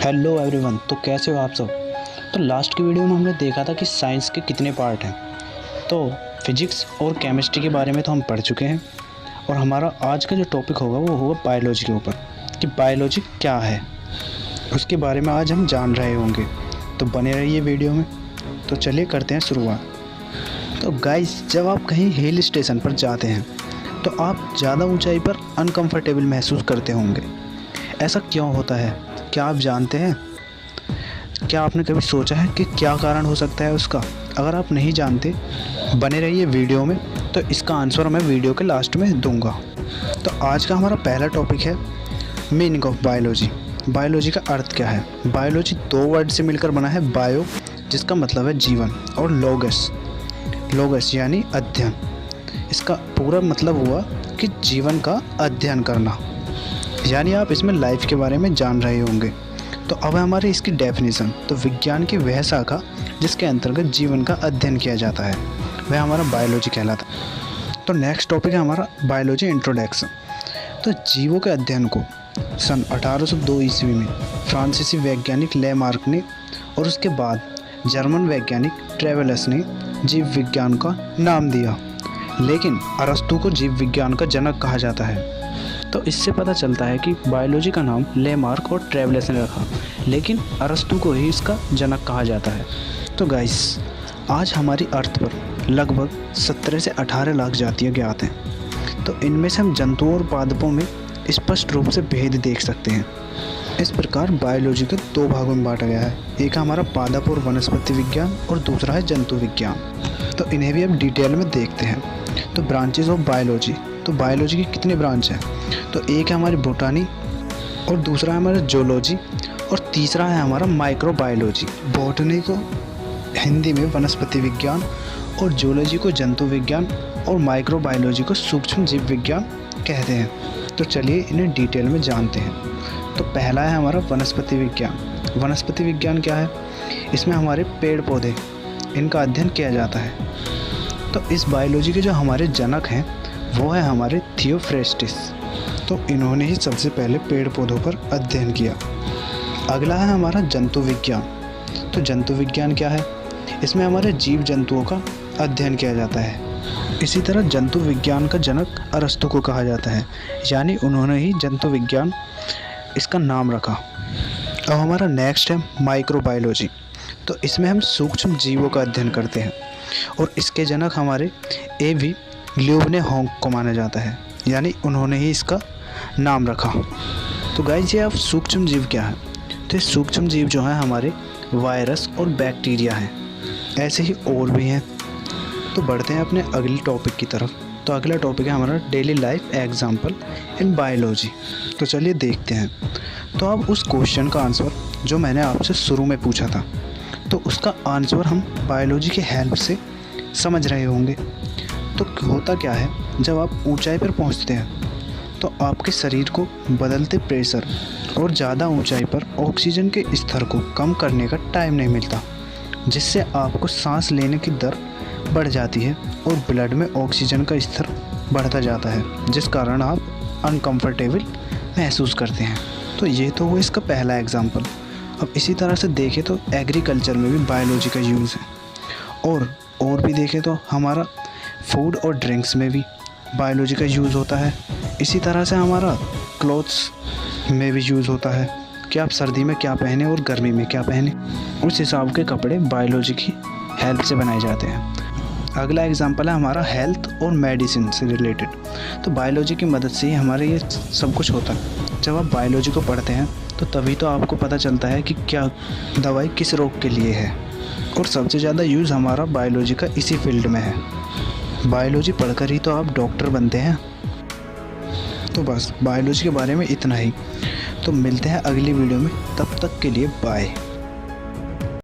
Hello everyone. तो कैसे हो आप सब। तो लास्ट की वीडियो में हमने देखा था कि साइंस के कितने पार्ट हैं। तो फिजिक्स और केमिस्ट्री के बारे में तो हम पढ़ चुके हैं और हमारा आज का जो टॉपिक होगा वो होगा बायोलॉजी के ऊपर कि बायोलॉजी क्या है, उसके बारे में आज हम जान रहे होंगे। तो बने रहिए वीडियो में। तो चलिए करते हैं शुरुआत। तो गाइस, जब आप कहीं हिल स्टेशन पर जाते हैं तो आप ज़्यादा ऊंचाई पर अनकंफर्टेबल महसूस करते होंगे। ऐसा क्यों होता है, क्या आप जानते हैं? क्या आपने कभी सोचा है कि क्या कारण हो सकता है उसका? अगर आप नहीं जानते, बने रहिए वीडियो में, तो इसका आंसर मैं वीडियो के लास्ट में दूंगा। तो आज का हमारा पहला टॉपिक है मीनिंग ऑफ बायोलॉजी। बायोलॉजी का अर्थ क्या है? बायोलॉजी दो वर्ड से मिलकर बना है, बायो जिसका मतलब है जीवन और लोगस यानी अध्ययन। इसका पूरा मतलब हुआ कि जीवन का अध्ययन करना, यानी आप इसमें लाइफ के बारे में जान रहे होंगे। तो अब हमारी इसकी डेफिनेशन, तो विज्ञान की वह शाखा जिसके अंतर्गत जीवन का अध्ययन किया जाता है, वह हमारा बायोलॉजी कहलाता है। तो नेक्स्ट टॉपिक है हमारा बायोलॉजी इंट्रोडक्शन। तो जीवों के अध्ययन को सन 1802 ईस्वी में फ्रांसीसी वैज्ञानिक लेमार्क ने और उसके बाद जर्मन वैज्ञानिक ट्रेवेलस ने जीव विज्ञान का नाम दिया। लेकिन अरस्तु को जीव विज्ञान का जनक कहा जाता है। तो इससे पता चलता है कि बायोलॉजी का नाम लेमार्क और ट्रेवेलस ने रखा, लेकिन अरस्तु को ही इसका जनक कहा जाता है। तो गाइस, आज हमारी अर्थ पर लगभग 17 से 18 लाख जातियाँ ज्ञात हैं। तो इनमें से हम जंतुओं और पादपों में स्पष्ट रूप से भेद देख सकते हैं। इस प्रकार बायोलॉजी को दो भागों में बांटा गया है। एक हमारा पादप और वनस्पति विज्ञान और दूसरा है जंतु विज्ञान। तो इन्हें भी अब डिटेल में देखते हैं। तो ब्रांचेस ऑफ बायोलॉजी, तो बायोलॉजी की कितने ब्रांच हैं? तो एक है हमारी बोटानी और दूसरा है हमारा जूलॉजी और तीसरा है हमारा माइक्रोबायोलॉजी। बोटनी को हिंदी में वनस्पति विज्ञान और जूलॉजी को जंतु विज्ञान और माइक्रोबायोलॉजी को सूक्ष्म जीव विज्ञान कहते हैं। तो चलिए इन्हें डिटेल में जानते हैं। तो पहला है हमारा वनस्पति विज्ञान। वनस्पति विज्ञान क्या है? इसमें हमारे पेड़ पौधे, इनका अध्ययन किया जाता है। तो इस बायोलॉजी के जो हमारे जनक हैं वो है हमारे थियोफ्रेस्टिस। तो इन्होंने ही सबसे पहले पेड़ पौधों पर अध्ययन किया। अगला है हमारा जंतु विज्ञान। तो जंतु विज्ञान क्या है? इसमें हमारे जीव जंतुओं का अध्ययन किया जाता है। इसी तरह जंतु विज्ञान का जनक अरस्तु को कहा जाता है, यानी उन्होंने ही जंतु विज्ञान इसका नाम रखा। अब हमारा नेक्स्ट है माइक्रोबायोलॉजी। तो इसमें हम सूक्ष्म जीवों का अध्ययन करते हैं और इसके जनक हमारे ए.वी. ल्यूबनेहोंग को माना जाता है, यानी उन्होंने ही इसका नाम रखा। तो गाइस, ये अब सूक्ष्म जीव क्या है? तो ये सूक्ष्म जीव जो हैं हमारे वायरस और बैक्टीरिया हैं। ऐसे ही और भी हैं। तो बढ़ते हैं अपने अगले टॉपिक की तरफ। तो अगला टॉपिक है हमारा daily life example in biology. तो चलिए देखते हैं। तो अब उस क्वेश्चन का आंसर जो मैंने आपसे शुरू में पूछा था, तो उसका आंसर हम बायोलॉजी की हेल्प से समझ रहे होंगे। तो होता क्या है, जब आप ऊंचाई पर पहुंचते हैं तो आपके शरीर को बदलते प्रेशर और ज़्यादा ऊंचाई पर ऑक्सीजन के स्तर को कम करने का टाइम नहीं मिलता, जिससे आपको सांस लेने की दर बढ़ जाती है और ब्लड में ऑक्सीजन का स्तर बढ़ता जाता है, जिस कारण आप अनकंफर्टेबल महसूस करते हैं। तो ये तो वो इसका पहला एग्जाम्पल। अब इसी तरह से देखें तो एग्रीकल्चर में भी बायोलॉजी का यूज़ है और भी देखें तो हमारा फूड और ड्रिंक्स में भी बायोलॉजी का यूज़ होता है। इसी तरह से हमारा क्लोथ्स में भी यूज़ होता है कि आप सर्दी में क्या पहने और गर्मी में क्या पहने, उस हिसाब के कपड़े बायोलॉजी की हेल्प से बनाए जाते हैं। अगला एग्जांपल है हमारा हेल्थ और मेडिसिन से रिलेटेड। तो बायोलॉजी की मदद से ही हमारे ये सब कुछ होता है। जब आप बायोलॉजी को पढ़ते हैं तो तभी तो आपको पता चलता है कि क्या दवाई किस रोग के लिए है, और सबसे ज़्यादा यूज़ हमारा बायोलॉजी का इसी फील्ड में है। बायोलॉजी पढ़कर ही तो आप डॉक्टर बनते हैं। तो बस बायोलॉजी के बारे में इतना ही। तो मिलते हैं अगली वीडियो में, तब तक के लिए बाय।